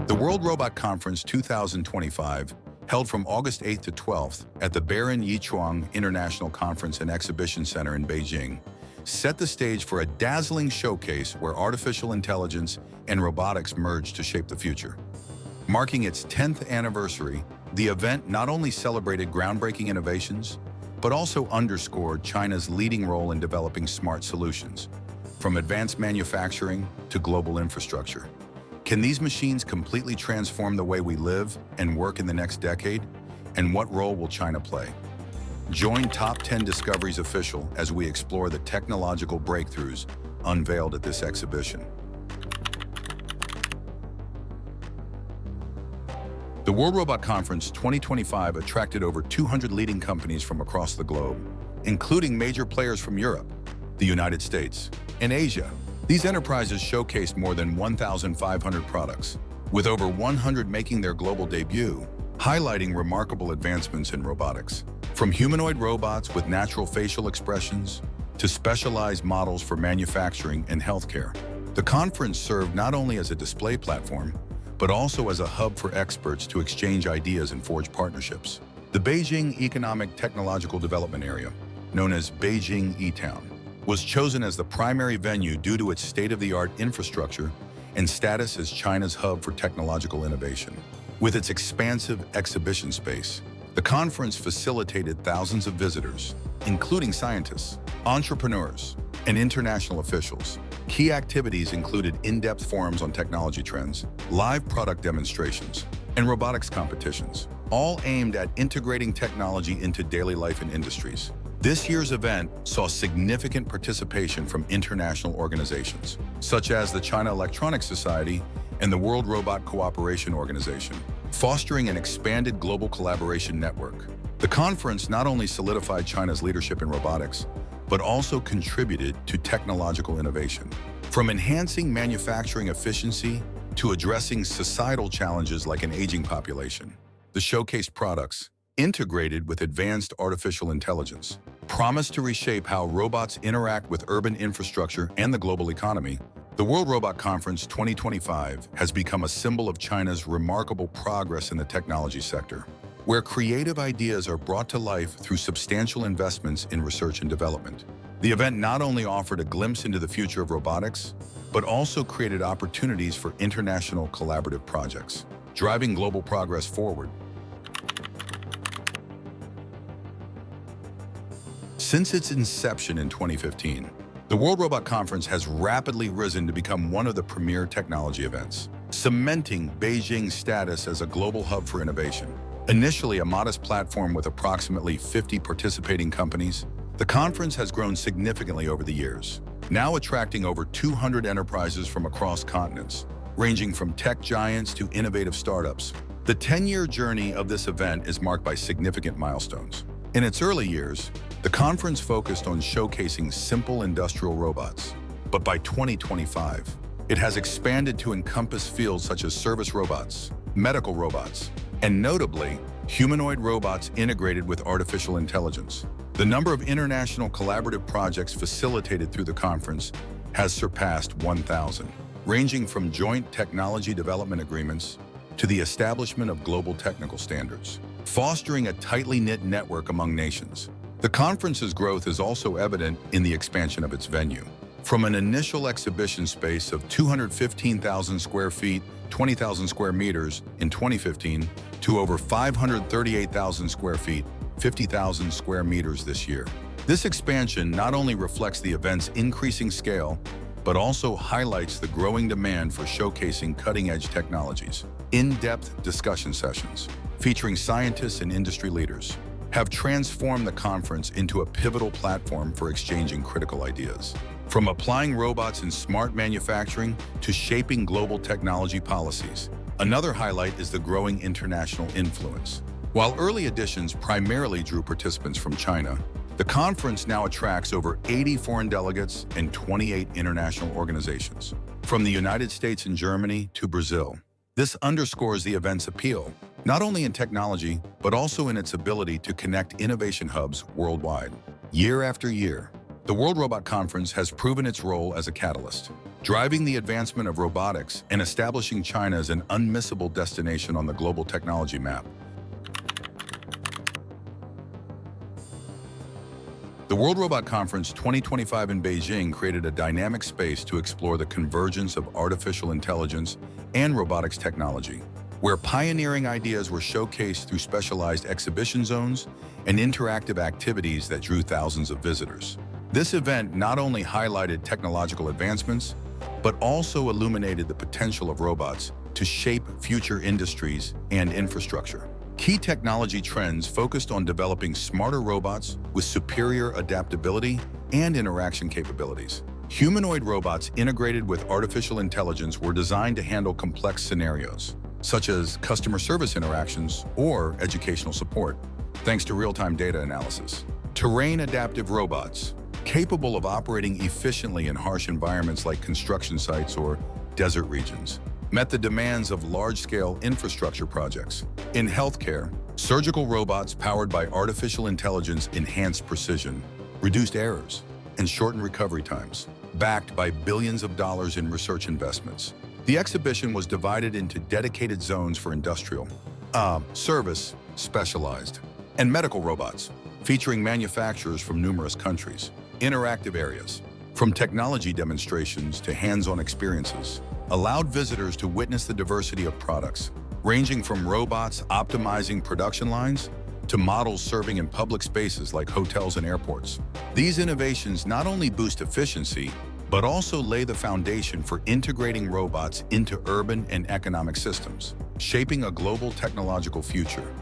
The World Robot Conference 2025, held from August 8th to 12th at the Baron Yichuang International Conference and Exhibition Center in Beijing, set the stage for a dazzling showcase where artificial intelligence and robotics merge to shape the future. Marking its 10th anniversary, the event not only celebrated groundbreaking innovations, but also underscored China's leading role in developing smart solutions, from advanced manufacturing to global infrastructure. Can these machines completely transform the way we live and work in the next decade? And what role will China play? Join Top 10 Discoveries Official as we explore the technological breakthroughs unveiled at this exhibition. The World Robot Conference 2025 attracted over 200 leading companies from across the globe, including major players from Europe, the United States, and Asia. These enterprises showcased more than 1,500 products, with over 100 making their global debut, highlighting remarkable advancements in robotics. From humanoid robots with natural facial expressions to specialized models for manufacturing and healthcare, the conference served not only as a display platform, but also as a hub for experts to exchange ideas and forge partnerships. The Beijing Economic Technological Development Area, known as Beijing E-Town, was chosen as the primary venue due to its state-of-the-art infrastructure and status as China's hub for technological innovation. With its expansive exhibition space, the conference facilitated thousands of visitors, including scientists, entrepreneurs, and international officials. Key activities included in-depth forums on technology trends, live product demonstrations, and robotics competitions, all aimed at integrating technology into daily life and industries. This year's event saw significant participation from international organizations, such as the China Electronics Society and the World Robot Cooperation Organization, fostering an expanded global collaboration network. The conference not only solidified China's leadership in robotics, but also contributed to technological innovation. From enhancing manufacturing efficiency to addressing societal challenges like an aging population, the showcased products, integrated with advanced artificial intelligence, promise to reshape how robots interact with urban infrastructure and the global economy. The World Robot Conference 2025 has become a symbol of China's remarkable progress in the technology sector, where creative ideas are brought to life through substantial investments in research and development. The event not only offered a glimpse into the future of robotics, but also created opportunities for international collaborative projects, driving global progress forward. Since its inception in 2015, the World Robot Conference has rapidly risen to become one of the premier technology events, cementing Beijing's status as a global hub for innovation. Initially a modest platform with approximately 50 participating companies, the conference has grown significantly over the years, now attracting over 200 enterprises from across continents, ranging from tech giants to innovative startups. The 10-year journey of this event is marked by significant milestones. In its early years, the conference focused on showcasing simple industrial robots, but by 2025, it has expanded to encompass fields such as service robots, medical robots, and notably, humanoid robots integrated with artificial intelligence. The number of international collaborative projects facilitated through the conference has surpassed 1,000, ranging from joint technology development agreements to the establishment of global technical standards, fostering a tightly knit network among nations. The conference's growth is also evident in the expansion of its venue. From an initial exhibition space of 215,000 square feet, 20,000 square meters in 2015, to over 538,000 square feet, 50,000 square meters this year. This expansion not only reflects the event's increasing scale, but also highlights the growing demand for showcasing cutting-edge technologies. In-depth discussion sessions, featuring scientists and industry leaders, have transformed the conference into a pivotal platform for exchanging critical ideas. From applying robots in smart manufacturing to shaping global technology policies, another highlight is the growing international influence. While early editions primarily drew participants from China, the conference now attracts over 80 foreign delegates and 28 international organizations, from the United States and Germany to Brazil. This underscores the event's appeal, not only in technology, but also in its ability to connect innovation hubs worldwide. Year after year, The World Robot Conference has proven its role as a catalyst, driving the advancement of robotics and establishing China as an unmissable destination on the global technology map. The World Robot Conference 2025 in Beijing created a dynamic space to explore the convergence of artificial intelligence and robotics technology, where pioneering ideas were showcased through specialized exhibition zones and interactive activities that drew thousands of visitors. This event not only highlighted technological advancements, but also illuminated the potential of robots to shape future industries and infrastructure. Key technology trends focused on developing smarter robots with superior adaptability and interaction capabilities. Humanoid robots integrated with artificial intelligence were designed to handle complex scenarios, such as customer service interactions or educational support, thanks to real-time data analysis. Terrain adaptive robots, capable of operating efficiently in harsh environments like construction sites or desert regions, met the demands of large-scale infrastructure projects. In healthcare, surgical robots powered by artificial intelligence enhanced precision, reduced errors, and shortened recovery times, backed by billions of dollars in research investments. The exhibition was divided into dedicated zones for industrial, service, specialized, and medical robots, featuring manufacturers from numerous countries. Interactive areas, from technology demonstrations to hands-on experiences, allowed visitors to witness the diversity of products, ranging from robots optimizing production lines to models serving in public spaces like hotels and airports. These innovations not only boost efficiency, but also lay the foundation for integrating robots into urban and economic systems, shaping a global technological future.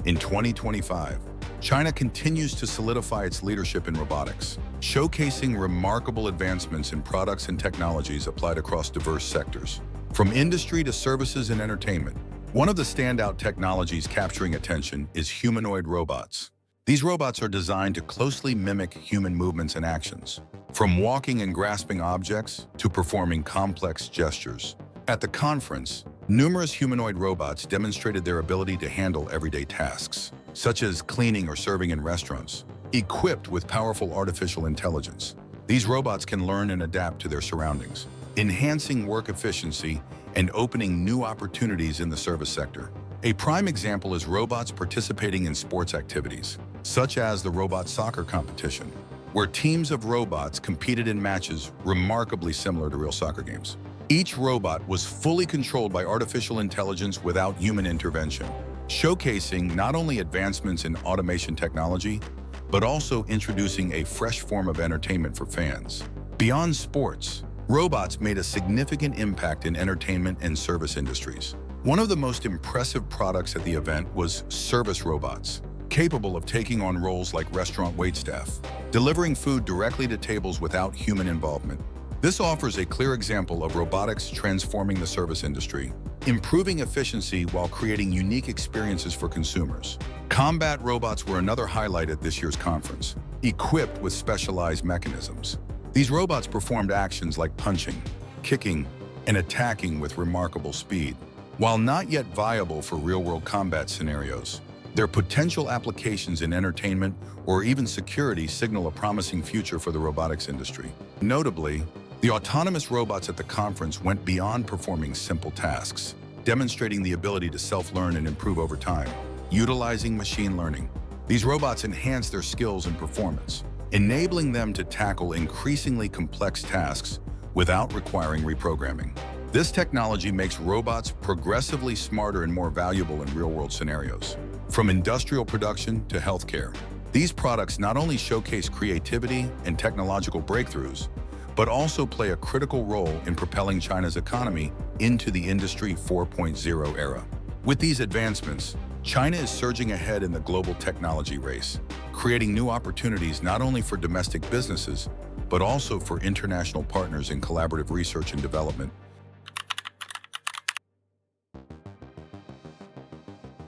In 2025, China continues to solidify its leadership in robotics, showcasing remarkable advancements in products and technologies applied across diverse sectors. From industry to services and entertainment, one of the standout technologies capturing attention is humanoid robots. These robots are designed to closely mimic human movements and actions, from walking and grasping objects to performing complex gestures. At the conference, numerous humanoid robots demonstrated their ability to handle everyday tasks, such as cleaning or serving in restaurants, equipped with powerful artificial intelligence. These robots can learn and adapt to their surroundings, enhancing work efficiency and opening new opportunities in the service sector. A prime example is robots participating in sports activities, such as the robot soccer competition, where teams of robots competed in matches remarkably similar to real soccer games. Each robot was fully controlled by artificial intelligence without human intervention, showcasing not only advancements in automation technology, but also introducing a fresh form of entertainment for fans. Beyond sports, robots made a significant impact in entertainment and service industries. One of the most impressive products at the event was service robots, capable of taking on roles like restaurant waitstaff, delivering food directly to tables without human involvement. This offers a clear example of robotics transforming the service industry, improving efficiency while creating unique experiences for consumers. Combat robots were another highlight at this year's conference, equipped with specialized mechanisms. These robots performed actions like punching, kicking, and attacking with remarkable speed. While not yet viable for real-world combat scenarios, their potential applications in entertainment or even security signal a promising future for the robotics industry. Notably, the autonomous robots at the conference went beyond performing simple tasks, demonstrating the ability to self-learn and improve over time. Utilizing machine learning, these robots enhance their skills and performance, enabling them to tackle increasingly complex tasks without requiring reprogramming. This technology makes robots progressively smarter and more valuable in real-world scenarios. From industrial production to healthcare, these products not only showcase creativity and technological breakthroughs, but also play a critical role in propelling China's economy into the Industry 4.0 era. With these advancements, China is surging ahead in the global technology race, creating new opportunities not only for domestic businesses, but also for international partners in collaborative research and development.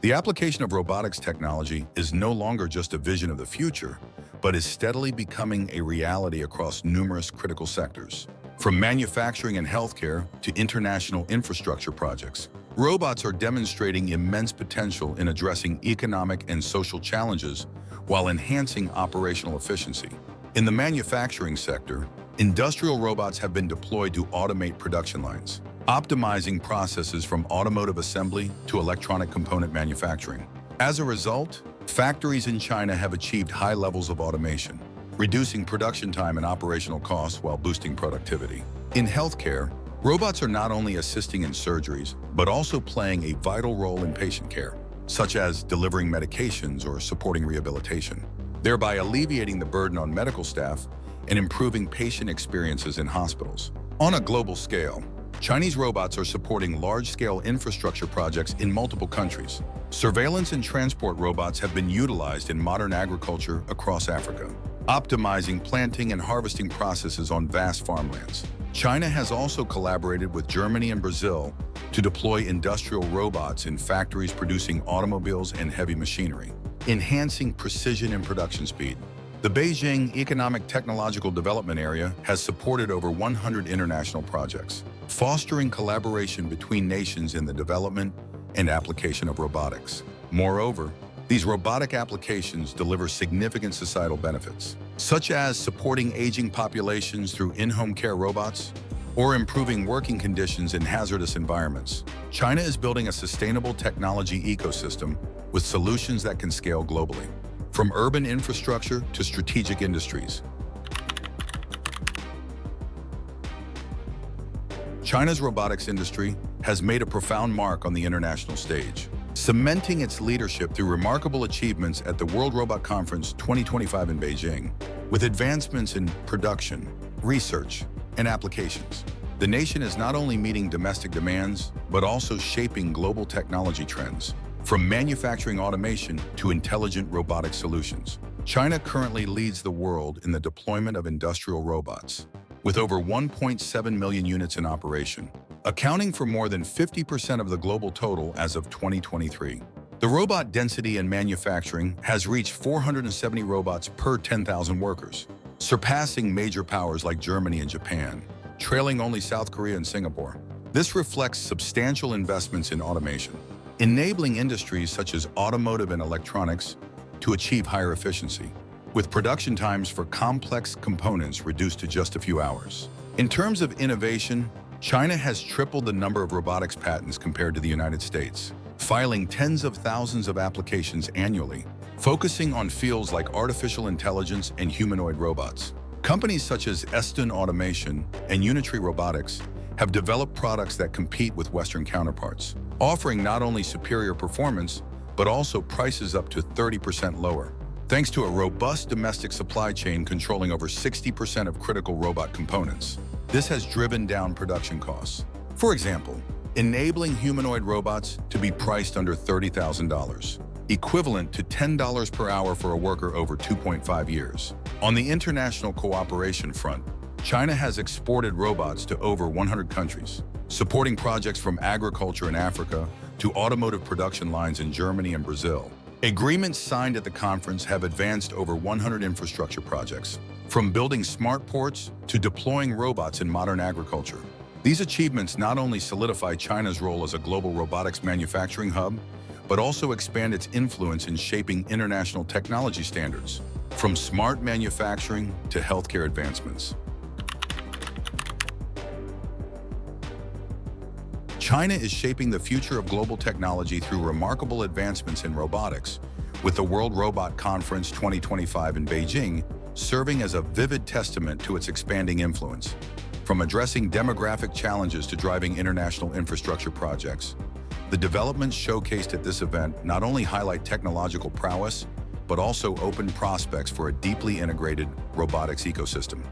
The application of robotics technology is no longer just a vision of the future, but is steadily becoming a reality across numerous critical sectors. From manufacturing and healthcare to international infrastructure projects, Robots are demonstrating immense potential in addressing economic and social challenges while enhancing operational efficiency. In the manufacturing sector, industrial robots have been deployed to automate production lines, optimizing processes from automotive assembly to electronic component manufacturing. As a result, factories in China have achieved high levels of automation, reducing production time and operational costs while boosting productivity. In healthcare, robots are not only assisting in surgeries, but also playing a vital role in patient care, such as delivering medications or supporting rehabilitation, thereby alleviating the burden on medical staff and improving patient experiences in hospitals. On a global scale, Chinese robots are supporting large-scale infrastructure projects in multiple countries. Surveillance and transport robots have been utilized in modern agriculture across Africa, optimizing planting and harvesting processes on vast farmlands. China has also collaborated with Germany and Brazil to deploy industrial robots in factories producing automobiles and heavy machinery, enhancing precision and production speed. The Beijing Economic Technological Development Area has supported over 100 international projects, fostering collaboration between nations in the development and application of robotics. Moreover, these robotic applications deliver significant societal benefits, such as supporting aging populations through in-home care robots or improving working conditions in hazardous environments. China is building a sustainable technology ecosystem with solutions that can scale globally, from urban infrastructure to strategic industries. China's robotics industry has made a profound mark on the international stage, cementing its leadership through remarkable achievements at the World Robot Conference 2025 in Beijing. With advancements in production, research, and applications, the nation is not only meeting domestic demands, but also shaping global technology trends. From manufacturing automation to intelligent robotic solutions, China currently leads the world in the deployment of industrial robots, with over 1.7 million units in operation, accounting for more than 50% of the global total as of 2023. The robot density in manufacturing has reached 470 robots per 10,000 workers, surpassing major powers like Germany and Japan, trailing only South Korea and Singapore. This reflects substantial investments in automation, enabling industries such as automotive and electronics to achieve higher efficiency, with production times for complex components reduced to just a few hours. In terms of innovation, China has tripled the number of robotics patents compared to the United States, filing tens of thousands of applications annually, focusing on fields like artificial intelligence and humanoid robots. Companies such as Eston Automation and Unitree Robotics have developed products that compete with Western counterparts, offering not only superior performance, but also prices up to 30% lower. Thanks to a robust domestic supply chain controlling over 60% of critical robot components, this has driven down production costs. For example, enabling humanoid robots to be priced under $30,000, equivalent to $10 per hour for a worker over 2.5 years. On the international cooperation front, China has exported robots to over 100 countries, supporting projects from agriculture in Africa to automotive production lines in Germany and Brazil. Agreements signed at the conference have advanced over 100 infrastructure projects, from building smart ports to deploying robots in modern agriculture. These achievements not only solidify China's role as a global robotics manufacturing hub, but also expand its influence in shaping international technology standards, from smart manufacturing to healthcare advancements. China is shaping the future of global technology through remarkable advancements in robotics, with the World Robot Conference 2025 in Beijing serving as a vivid testament to its expanding influence. From addressing demographic challenges to driving international infrastructure projects, the developments showcased at this event not only highlight technological prowess, but also open prospects for a deeply integrated robotics ecosystem.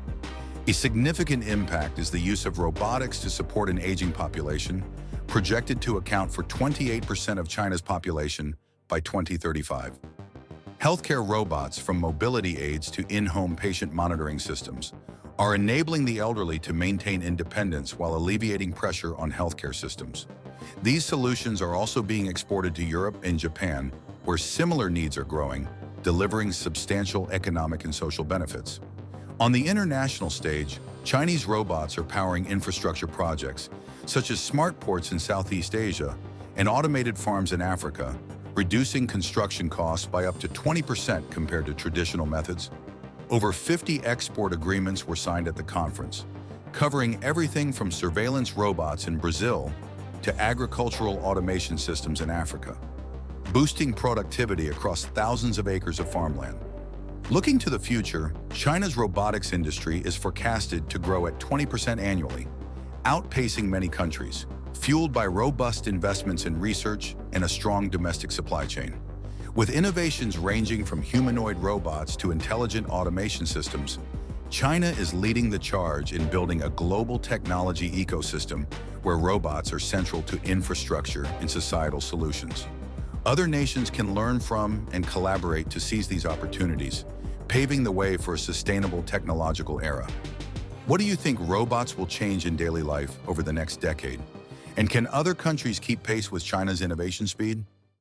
A significant impact is the use of robotics to support an aging population, projected to account for 28% of China's population by 2035. Healthcare robots, from mobility aids to in-home patient monitoring systems, are enabling the elderly to maintain independence while alleviating pressure on healthcare systems. These solutions are also being exported to Europe and Japan, where similar needs are growing, delivering substantial economic and social benefits. On the international stage, Chinese robots are powering infrastructure projects, such as smart ports in Southeast Asia and automated farms in Africa, reducing construction costs by up to 20% compared to traditional methods. Over 50 export agreements were signed at the conference, covering everything from surveillance robots in Brazil to agricultural automation systems in Africa, boosting productivity across thousands of acres of farmland. Looking to the future, China's robotics industry is forecasted to grow at 20% annually, outpacing many countries, fueled by robust investments in research and a strong domestic supply chain. With innovations ranging from humanoid robots to intelligent automation systems, China is leading the charge in building a global technology ecosystem where robots are central to infrastructure and societal solutions. Other nations can learn from and collaborate to seize these opportunities, paving the way for a sustainable technological era. What do you think robots will change in daily life over the next decade? And can other countries keep pace with China's innovation speed?